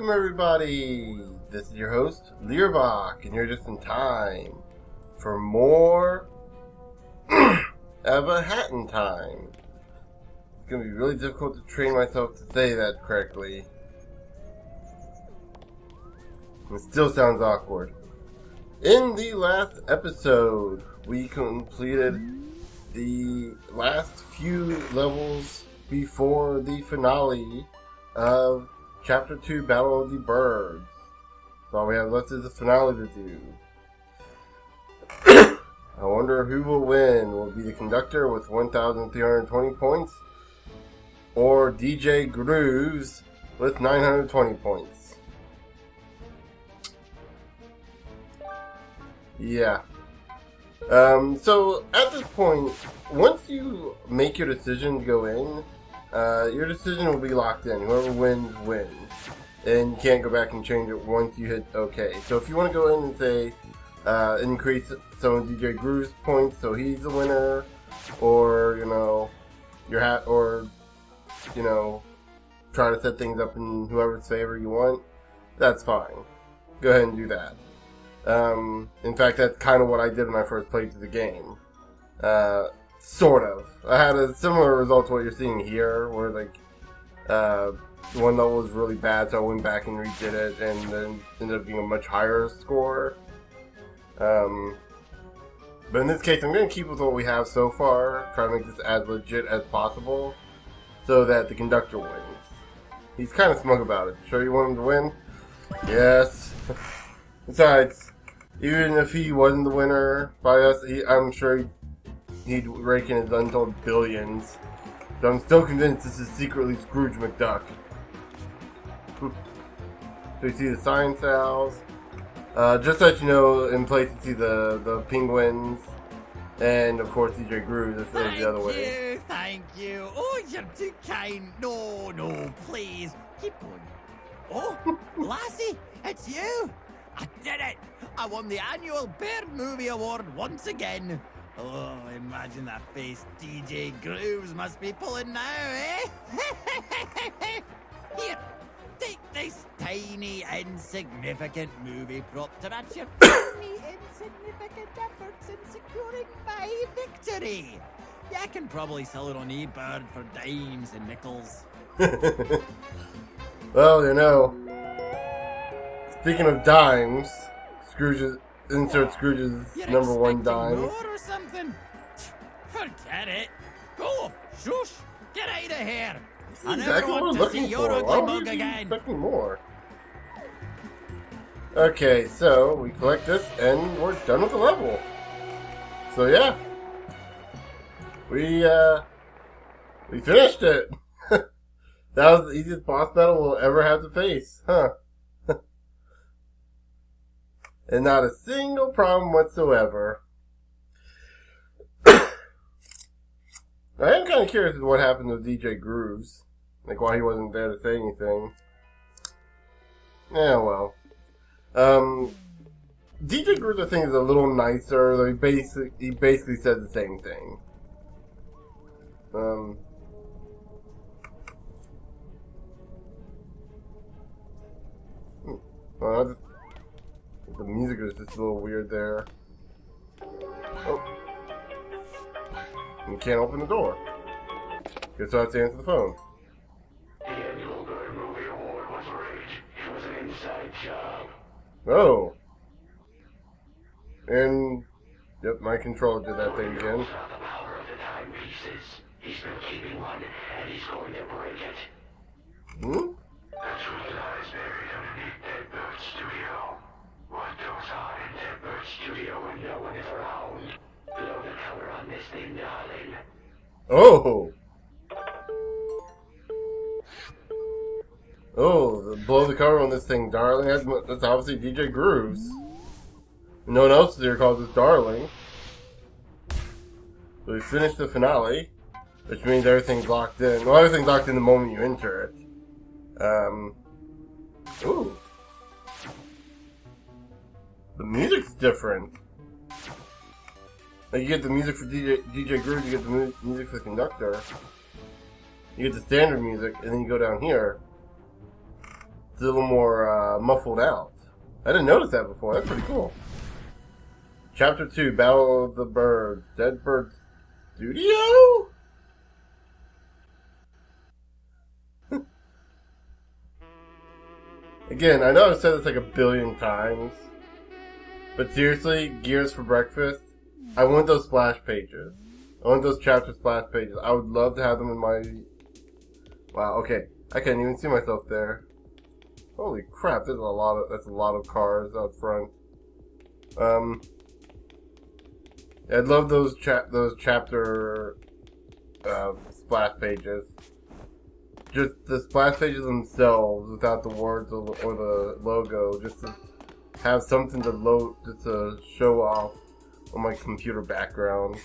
welcome everybody! This is your host, Learbach, and you're just in time for more of a Hatton time. It's going to be really difficult to train myself to say that correctly. It still sounds awkward. In the last episode, we completed the last few levels before the finale of Chapter 2, Battle of the Birds. So all we have left is the finale to do. I wonder who will win. Will it be the conductor with 1,320 points? Or DJ Grooves with 920 points? Yeah. So at this point, once you make your decision to go in, your decision will be locked in. Whoever wins, wins. And you can't go back and change it once you hit OK. So if you want to go in and say, increase some of DJ Groove's points so he's the winner, or, try to set things up in whoever's favor you want, that's fine. Go ahead and do that. In fact, that's kind of what I did when I first played through the game. Sort of. I had a similar result to what you're seeing here, where, one level was really bad, so I went back and redid it, and then ended up being a much higher score. But in this case, I'm going to keep with what we have so far, try to make this as legit as possible, so that the conductor wins. He's kind of smug about it. Sure you want him to win? Yes. Besides, even if he wasn't the winner by us, I'm sure he'd rake in his untold billions. So I'm still convinced this is secretly Scrooge McDuck. So you see the sign cells. Just so that you know, in place you see the penguins. And of course DJ Grooves is the other way. Thank you. Oh, you're too kind. No, please. Keep going. Oh, Lassie, it's you. I did it. I won the annual Bird Movie Award once again. Oh, imagine that face DJ Grooves must be pulling now, eh? Here, take this tiny, insignificant movie prop to match your tiny, insignificant efforts in securing my victory. Yeah, I can probably sell it on eBird for dimes and nickels. Well, speaking of dimes, insert Scrooge's number one dime. More or something? Forget it. Go, shush, get out of here. I never want to see your ugly mug again. Expecting more. Okay, so we collect this and we're done with the level. So yeah, we finished it. That was the easiest boss battle we'll ever have to face, huh? And not a single problem whatsoever. I am kind of curious as to what happened with DJ Grooves. Like, why he wasn't there to say anything. Yeah, well. DJ Grooves, I think, is a little nicer, though he basically said the same thing. The music is just a little weird there. Oh. You can't open the door. Guess I'll have to answer the phone. The annual Bird Movie Award was rigged. It was an inside job. Oh. And, yep, my controller did that thing again. Out the power of the timepieces. He's been keeping one, and he's going to break it. Hmm? The truth lies buried underneath Deadbird's studio. What goes on in Deadbird's studio when no one is around? Blow the cover on this thing, darling. Oh! Oh, blow the cover on this thing, darling. That's obviously DJ Grooves. No one else here calls this darling. So we finished the finale, which means everything's locked in. Well, everything's locked in the moment you enter it. Ooh. The music's different. Like, you get the music for DJ Grooves, you get the music for the conductor. You get the standard music, and then you go down here. It's a little more muffled out. I didn't notice that before. That's pretty cool. Chapter 2, Battle of the Birds. Dead Bird Studio? Again, I know I've said this like a billion times, but seriously, Gears for breakfast, I want those splash pages. I want those chapter splash pages. I would love to have them in my... Wow, okay. I can't even see myself there. Holy crap, that's a lot of cars out front. I'd love those chapter splash pages. Just the splash pages themselves, without the words or the logo, just to have something to load, just to show off on my computer background.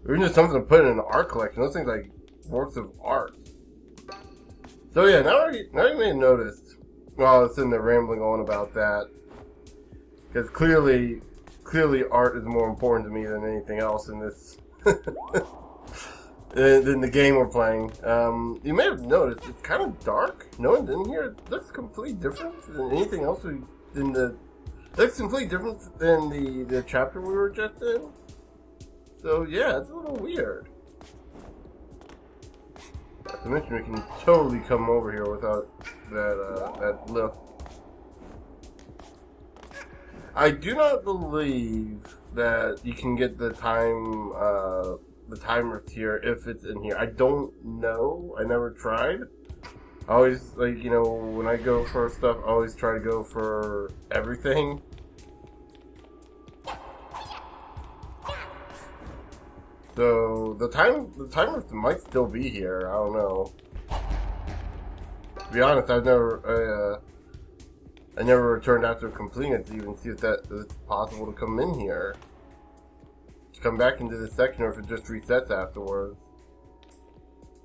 Or even just something to put in an art collection. Those things like works of art. So yeah, now you may have noticed while I was sitting there rambling on about that, because clearly art is more important to me than anything else in this. Than the game we're playing. You may have noticed it's kind of dark. No one's in here. It looks completely different than anything else it looks completely different than the chapter we were just in. So yeah, it's a little weird. Not to mention we can totally come over here without that lift. I do not believe that you can get the timer tier if it's in here. I don't know. I never tried. I always, like, you know, when I go for stuff, I always try to go for everything. So the timer might still be here. I don't know. To be honest, I never returned after completing it to even see if it's possible to come in here. Come back into this section, or if it just resets afterwards.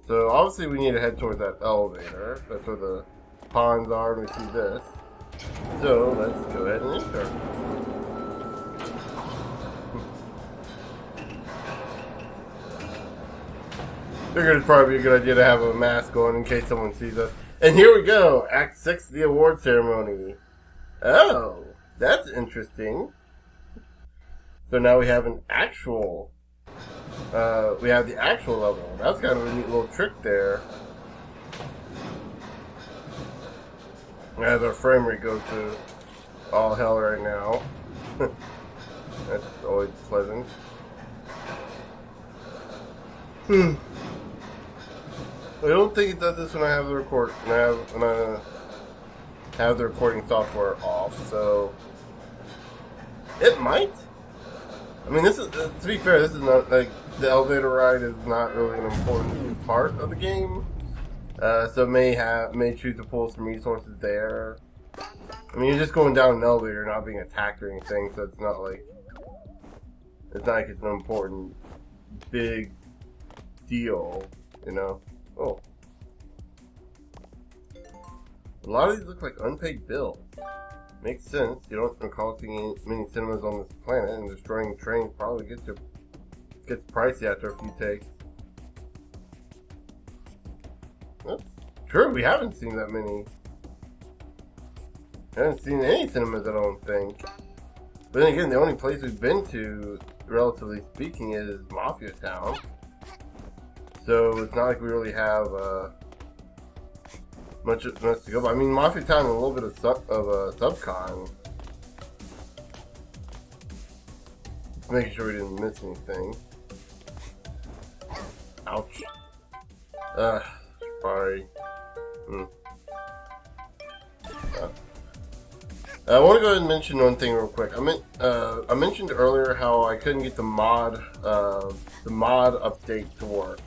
So obviously we need to head towards that elevator. That's where the ponds are, and we see this. So let's go ahead and enter. Figured it'd probably be a good idea to have a mask on in case someone sees us. And here we go, Act 6, the award ceremony. Oh, that's interesting. So now we have an actual, we have the actual level. That's kind of a neat little trick there. As our frame rate goes to all hell right now. That's always pleasant. I don't think it does this when I have the when I have the recording software off, so it might. I mean, this is, to be fair, this is not, like, the elevator ride is not really an important part of the game. So may choose to pull some resources there. I mean, you're just going down an elevator, not being attacked or anything, so it's not like it's an important, big deal, you know? Oh. A lot of these look like unpaid bills. Makes sense. You don't recall seeing many cinemas on this planet, and destroying trains probably gets pricey after a few takes. That's true. We haven't seen that many. I haven't seen any cinemas, I don't think. But then again, the only place we've been to, relatively speaking, is Mafia Town. So it's not like we really have much to go by. I mean, Mafia Town and a little bit of Subcon. Just making sure we didn't miss anything. Ouch. Sorry. I want to go ahead and mention one thing real quick. I mentioned earlier how I couldn't get the mod update to work.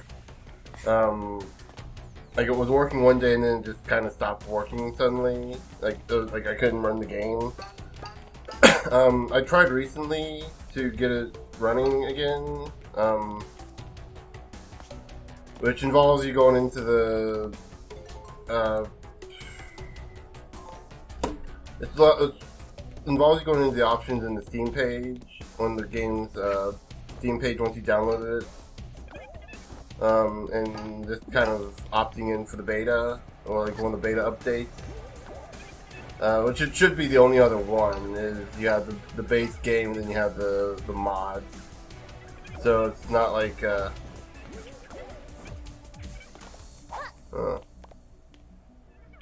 Like, it was working one day and then it just kind of stopped working suddenly. Like I couldn't run the game. I tried recently to get it running again, which involves you going into the it involves you going into the options in the Steam page on the game's Steam page once you downloaded it. and just kind of opting in for the beta, or like one of the beta updates. Which it should be the only other one, is you have the base game, then you have the mods. So it's not like,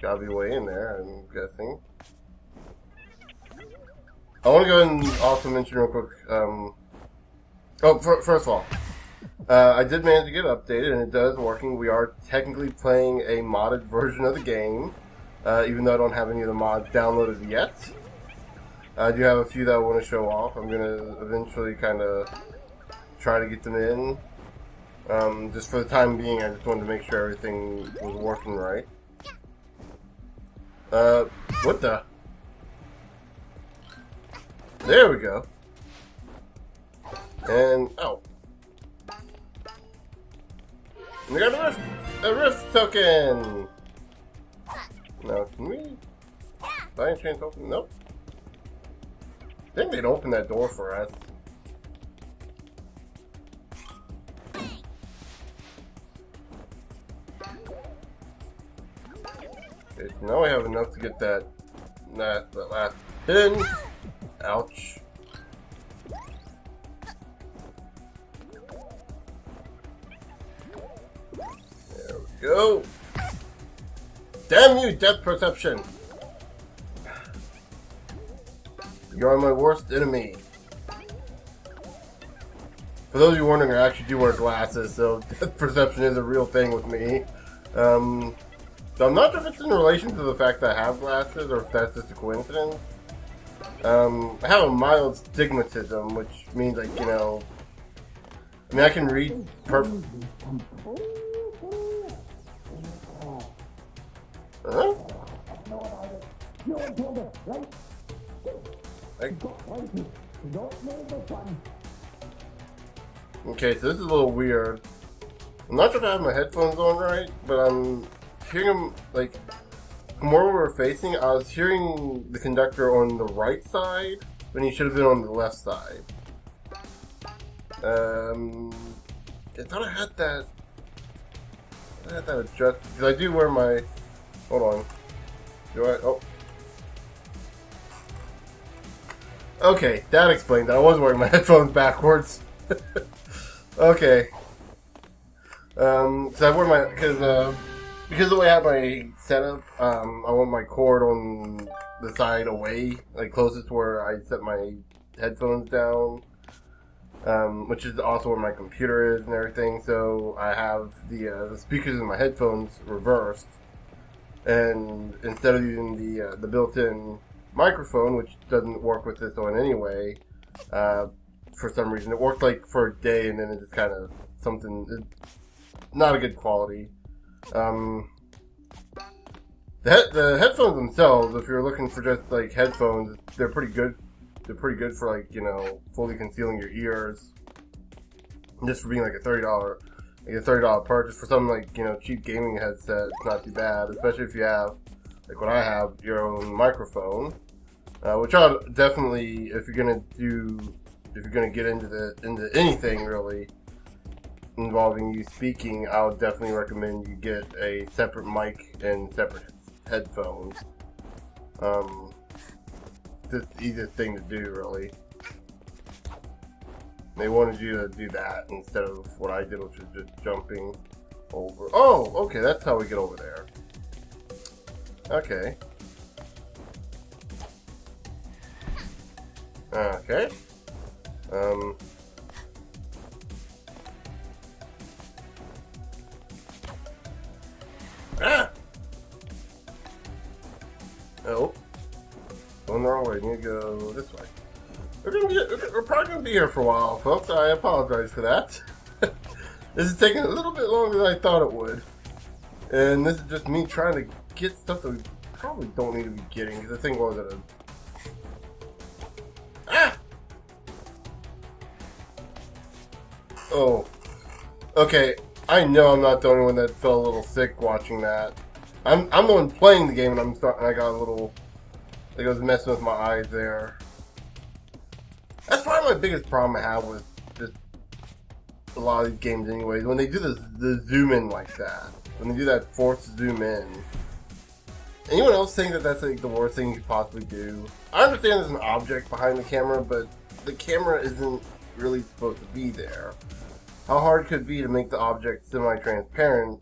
gotta be way in there, I'm guessing. I want to go ahead and also mention real quick, first of all, I did manage to get it updated, and it does working. We are technically playing a modded version of the game, even though I don't have any of the mods downloaded yet. I do have a few that I want to show off. I'm going to eventually kind of try to get them in. Just for the time being, I just wanted to make sure everything was working right. What the? There we go. And, oh. And we got a rift token! Now, can we by any chance open? Nope. I think they'd open that door for us. Okay, so now we have enough to get that last pin. Ouch. There we go. Damn you, depth perception! You are my worst enemy. For those of you wondering, I actually do wear glasses, so depth perception is a real thing with me. So I'm not sure if it's in relation to the fact that I have glasses, or if that's just a coincidence. I have a mild stigmatism, which means, like, you know, I mean, I can read perfect. Huh? Okay, so this is a little weird. I'm not sure if I have my headphones on right, but I'm hearing them, like, from where we were facing, I was hearing the conductor on the right side, when he should have been on the left side. I thought I had that adjusted, because I do wear my, hold on, do I, oh. Okay, that explains that. I was wearing my headphones backwards. Okay. So I wear my, because of the way I have my setup, I want my cord on the side away, like closest to where I set my headphones down, which is also where my computer is and everything. So I have the speakers in my headphones reversed, and instead of using the built-in microphone, which doesn't work with this one anyway, for some reason it worked like for a day, and then it just kind of not a good quality. The headphones themselves, if you're looking for just like headphones, they're pretty good. They're pretty good for, like, you know, fully concealing your ears. Just for being like a $30 purchase for something like, you know, cheap gaming headset. It's not too bad, especially if you have, like what I have, your own microphone. Which I'll definitely, if you're gonna get into anything really involving you speaking, I would definitely recommend you get a separate mic and separate headphones. Just the easiest thing to do, really. They wanted you to do that instead of what I did, which was just jumping over. Oh, okay, that's how we get over there. Okay. Okay. Ah! Oh. Going the wrong way. Need to go this way. We're probably going to be here for a while, folks. I apologize for that. This is taking a little bit longer than I thought it would. And this is just me trying to get stuff that we probably don't need to be getting, because the thing was at a... Ah! Oh. Okay, I know I'm not the only one that felt a little sick watching that. I'm the one playing the game, and I got a little... Like, I was messing with my eyes there. That's probably my biggest problem I have with just... a lot of these games anyways, when they do the zoom in like that, when they do that forced zoom in. Anyone else think that that's like the worst thing you could possibly do? I understand there's an object behind the camera, but the camera isn't really supposed to be there. How hard could it be to make the object semi-transparent,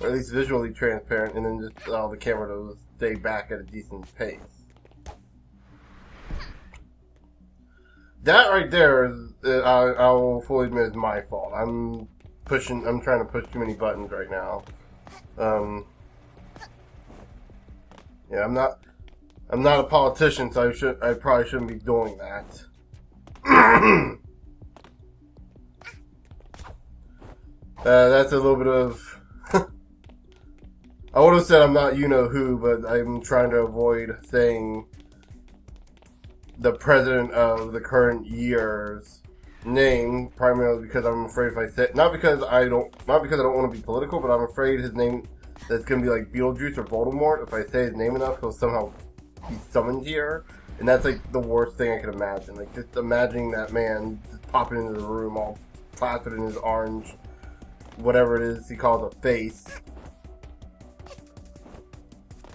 or at least visually transparent, and then just allow the camera to stay back at a decent pace? That right there is, I will fully admit, is my fault. I'm trying to push too many buttons right now. Yeah, I'm not a politician, so I probably shouldn't be doing that. That's a little bit of... I would have said I'm not you-know-who, but I'm trying to avoid saying the president of the current year's name, primarily because I'm afraid if I say... Not because I don't want to be political, but I'm afraid his name... That's going to be like Beetlejuice or Voldemort. If I say his name enough, he'll somehow be summoned here. And that's like the worst thing I could imagine. Like just imagining that man just popping into the room all placid in his orange, whatever it is he calls a face.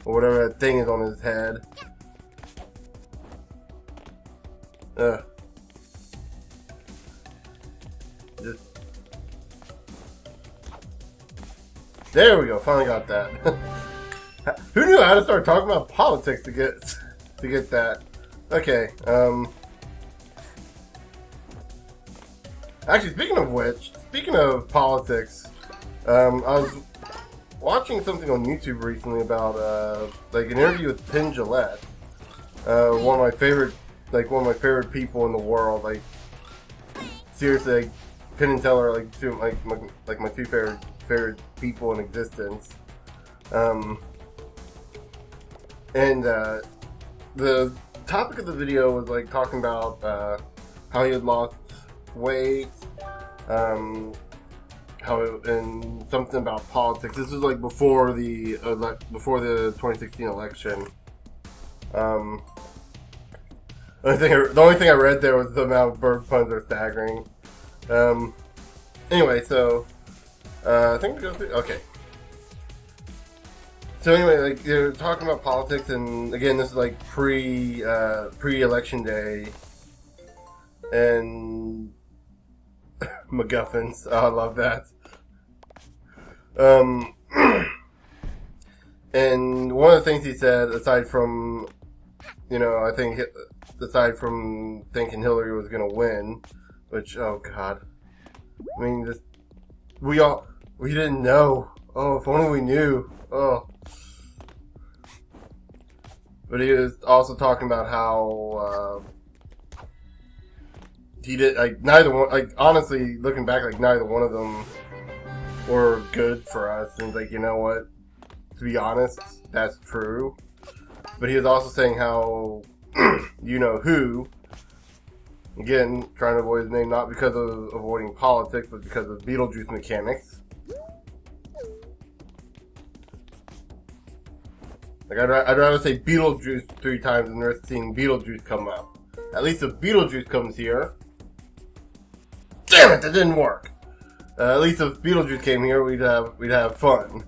Or whatever that thing is on his head. Just... There we go, finally got that. Who knew how to start talking about politics to get that? Okay, actually, speaking of politics, I was watching something on YouTube recently about like an interview with Penn Jillette, one of my favorite people in the world. Like seriously, like, Penn and Teller are like my two favorite people in existence. And the topic of the video was like talking about how he had lost weight, and something about politics. This was like before the 2016 election. The only thing I read there was the amount of bird puns are staggering. Anyway, so I think we go through. Okay. So anyway, like they're talking about politics, and again, this is like pre-election day, and MacGuffins. Oh, I love that. And one of the things he said, aside from thinking Hillary was gonna win, which, oh god, I mean, we didn't know. Oh, if only we knew. Oh. But he was also talking about how he did honestly, looking back, like neither one of them were good for us. And like, you know what? To be honest, that's true. But he was also saying how who, again, trying to avoid his name, not because of avoiding politics, but because of Beetlejuice mechanics. Like, I'd rather say Beetlejuice 3 times than risk seeing Beetlejuice come up. At least if Beetlejuice comes here... Damn it, that didn't work! At least if Beetlejuice came here, we'd have fun.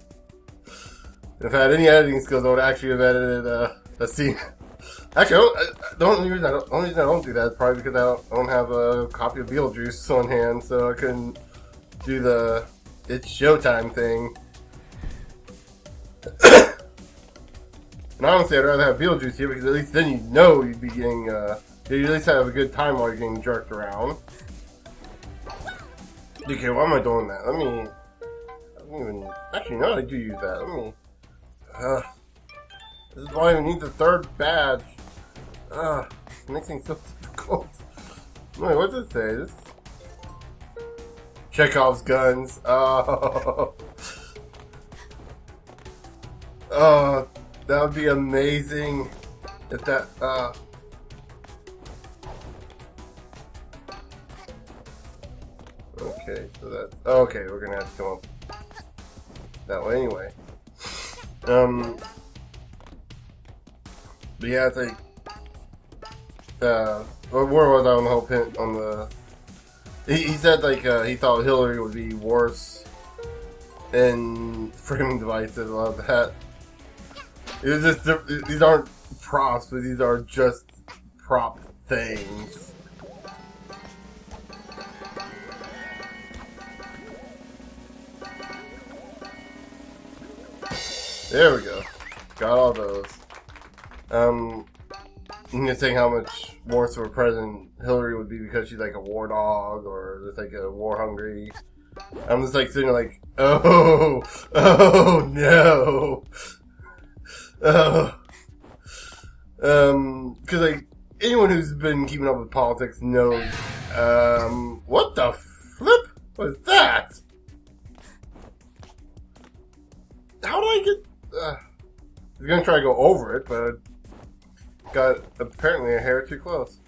If I had any editing skills, I would actually have edited a scene. Actually, the only reason I don't do that is probably because I don't have a copy of Beetlejuice on hand, so I couldn't do the "it's showtime" thing. And honestly, I'd rather have Beetlejuice here because at least then you'd be getting, you at least have a good time while you're getting jerked around. Okay, why am I doing that? Actually, no, I do use that. This is why I need the 3rd badge. It makes things so difficult. Wait, what does it say? This Chekhov's guns. Oh, that would be amazing if that. Okay, so that. Okay, we're gonna have to come up that way anyway. But yeah, it's like, where was I on the whole He said like he thought Hillary would be worse in framing devices. I love that. It was just these aren't props, but these are just prop things. There we go. Got all those. I'm just saying how much worse of a president Hillary would be because she's like a war dog or just like a war hungry. I'm just like sitting there like, oh no. Because like anyone who's been keeping up with politics knows. What the flip was that? How did I get? I was gonna try to go over it, but I got apparently a hair too close.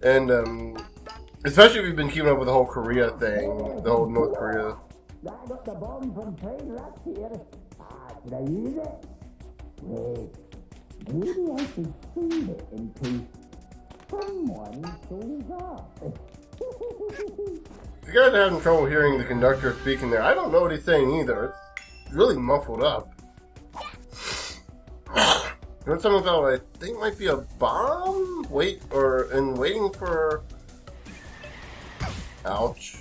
And especially if you've been keeping up with the whole Korea thing, the whole North Korea. I got the bomb from train right here. Should I use it? Wait, maybe I should save it in case someone shows up. If you guys are having trouble hearing the conductor speaking there, I don't know what he's saying either. It's really muffled up. There's something about what I think might be a bomb? Waiting for... Ouch.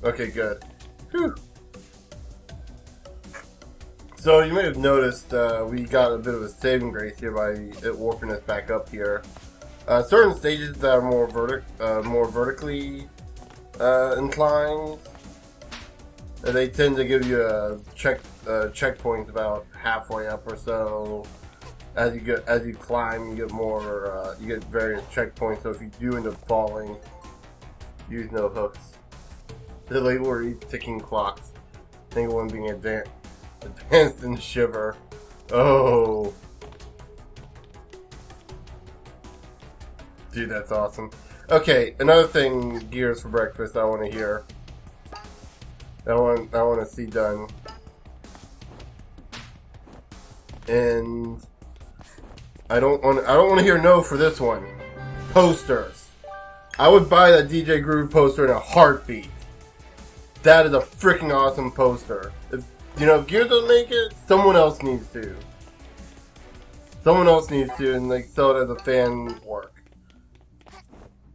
Okay, good. Whew. So you may have noticed we got a bit of a saving grace here by it warping us back up here. Certain stages that are more vertically inclined, they tend to give you a checkpoint about halfway up or so. As you climb, you get more. You get various checkpoints. So if you do end up falling, use no hooks. The label reads ticking clocks. Think one being advanced in shiver. Oh, dude, that's awesome. Okay, another thing, Gears for breakfast. I want to hear. I want to see done. And I don't want to hear no for this one. Posters. I would buy that DJ Groove poster in a heartbeat. That is a freaking awesome poster. If Gears doesn't make it, someone else needs to. Someone else needs to, and like sell it as a fan work.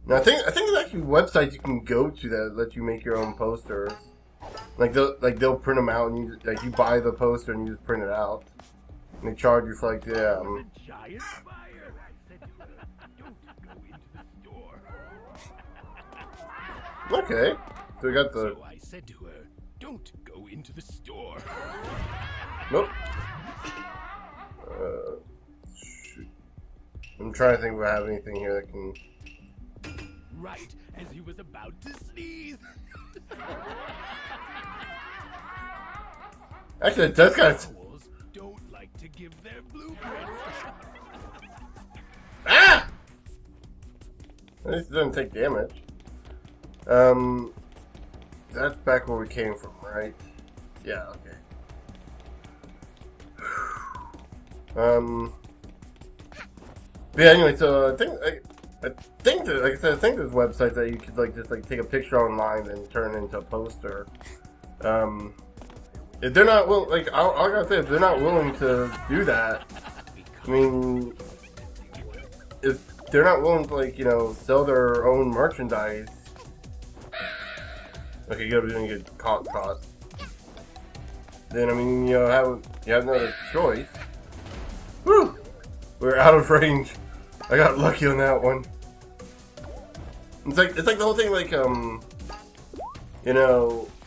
Now I think there's actually websites you can go to that let you make your own posters. They'll print them out, and you buy the poster and you just print it out. And they charge you for like the Giant fire! Don't go into the store. Okay. So we got the. So I said to her, "Don't go into the store." Nope. Shoot. I'm trying to think if I have anything here that can. Right as he was about to sneeze. Actually, it does kind of. Owls don't like to give their blueprints. Ah! At least it doesn't take damage. That's back where we came from, right? Yeah, okay. But yeah, anyway, so I think that, like I said, I think there's websites that you could just take a picture online and turn it into a poster. If they're not willing, I gotta say, if they're not willing to do that, I mean, if they're not willing to sell their own merchandise. Okay, you don't get caught. Then I mean, you have no choice. Woo! We're out of range. I got lucky on that one. It's like the whole thing,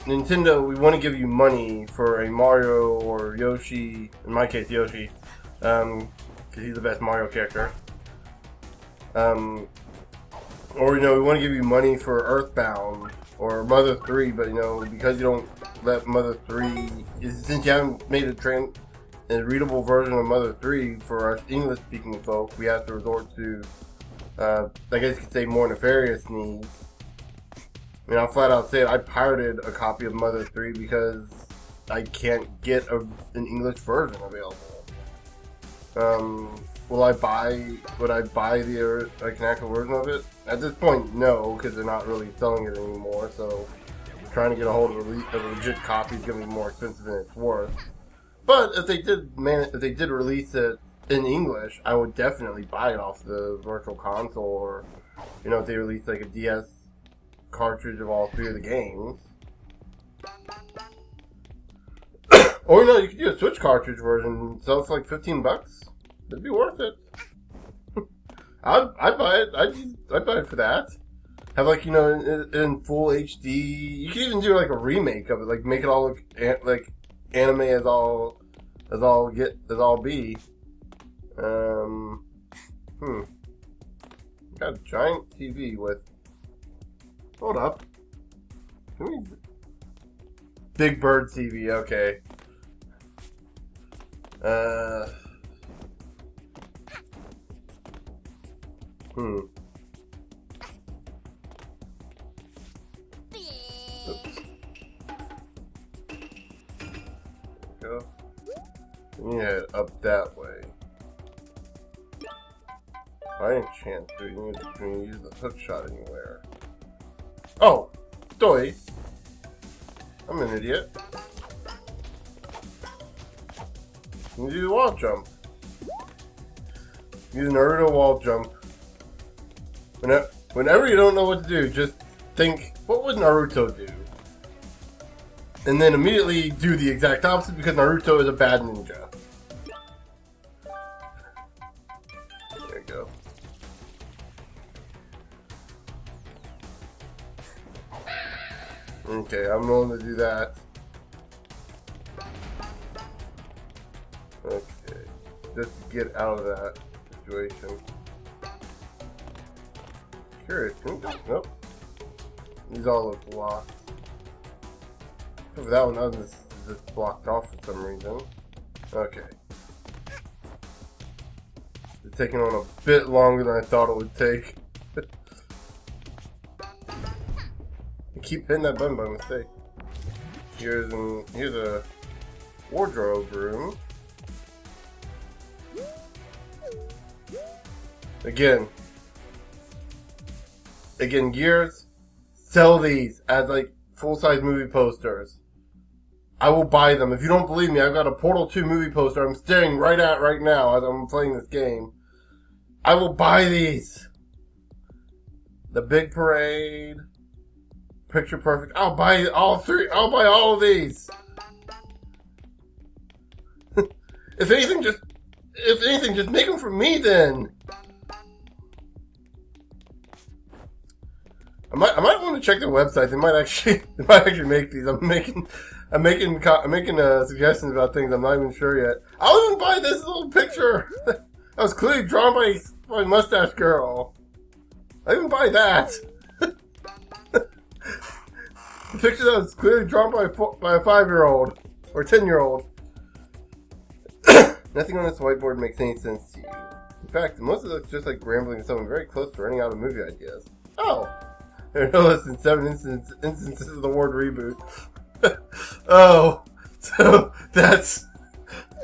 Nintendo, we want to give you money for a Mario or Yoshi, in my case Yoshi, because he's the best Mario character. Or we want to give you money for Earthbound or Mother 3, but because you don't let Mother 3, since you haven't made a readable version of Mother 3 for us English-speaking folk, we have to resort to, I guess you could say, more nefarious needs. I mean, I'll flat out say it, I pirated a copy of Mother 3 because I can't get an English version available. would I buy the like an actual version of it? At this point, no, because they're not really selling it anymore. So trying to get a hold of a legit copy is going to be more expensive than it's worth. But if they did release it in English, I would definitely buy it off the Virtual Console, or you know, if they released like a DS cartridge of all 3 of the games. Or you know, you could do a Switch cartridge version, so it's like $15. It'd be worth it. I'd buy it. I'd buy it for that. Have like, you know, in full HD. You could even do like a remake of it, like make it all look like anime as all be. Got a giant TV with. Hold up. Big Bird TV. Okay. Oops. Go. We need to head up that way. By any chance, do you need to use the hook shot anywhere? Oh! Doy! I'm an idiot. You do the wall jump. Use Naruto wall jump. Whenever you don't know what to do, just think, what would Naruto do? And then immediately do the exact opposite, because Naruto is a bad ninja. There you go. Okay, I'm willing to do that. Okay, just to get out of that situation. Curious, nope. These all look locked. Except for that one, is just blocked off for some reason. Okay. It's taking on a bit longer than I thought it would take. I keep hitting that button by mistake. Here's a wardrobe room. Again, Gears, sell these as like full-size movie posters. I will buy them. If you don't believe me, I've got a Portal 2 movie poster I'm staring right at right now as I'm playing this game. I will buy these. The Big Parade, Picture Perfect. I'll buy all 3. I'll buy all of these. If anything, just make them for me then. I might want to check their website. They might actually make these. I'm making suggestions about things I'm not even sure yet. I'll even buy this little picture that was clearly drawn by Mustache Girl. I even buy that. The picture that was clearly drawn by a 5-year-old or 10-year-old. Nothing on this whiteboard makes any sense to you. In fact, most of it looks just like rambling to someone very close to running out of movie ideas. Oh. There are no less than 7 instances of the word reboot. Oh, so that's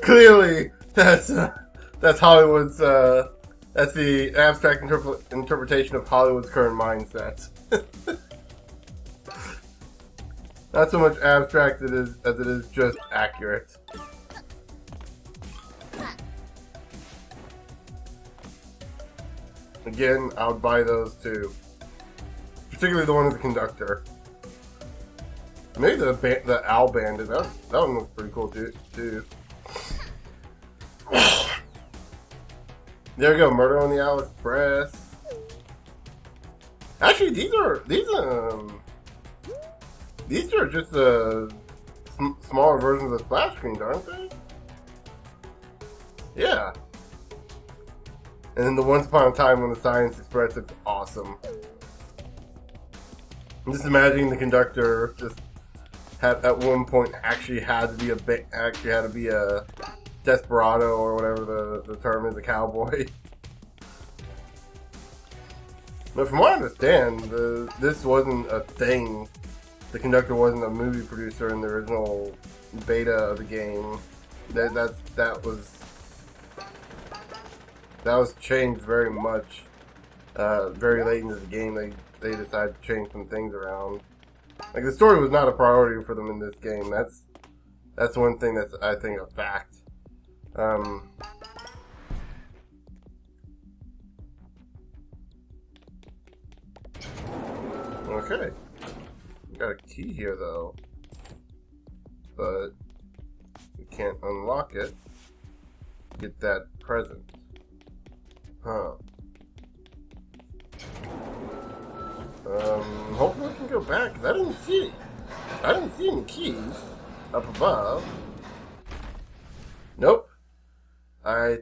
clearly that's Hollywood's that's the abstract interpretation of Hollywood's current mindset. Not so much abstract as it is just accurate. Again, I would buy those too. Particularly the one with the conductor. Maybe the Owl Bandit. That one looks pretty cool too. There we go. Murder on the Owl Express. Actually, these are just smaller versions of the splash screens, aren't they? Yeah. And then the Once Upon a Time when the Science Express looks awesome. I'm just imagining the conductor just at one point actually had to be a desperado or whatever the term is, a cowboy. But from what I understand, this wasn't a thing. The conductor wasn't a movie producer in the original beta of the game. That was That was changed very much. Very late into the game, they decided to change some things around. Like, the story was not a priority for them in this game. That's one thing that's, I think, a fact. Okay. Got a key here, though. But we can't unlock it. Get that present. Huh. Hopefully I can go back, because I didn't see any keys up above. Nope. I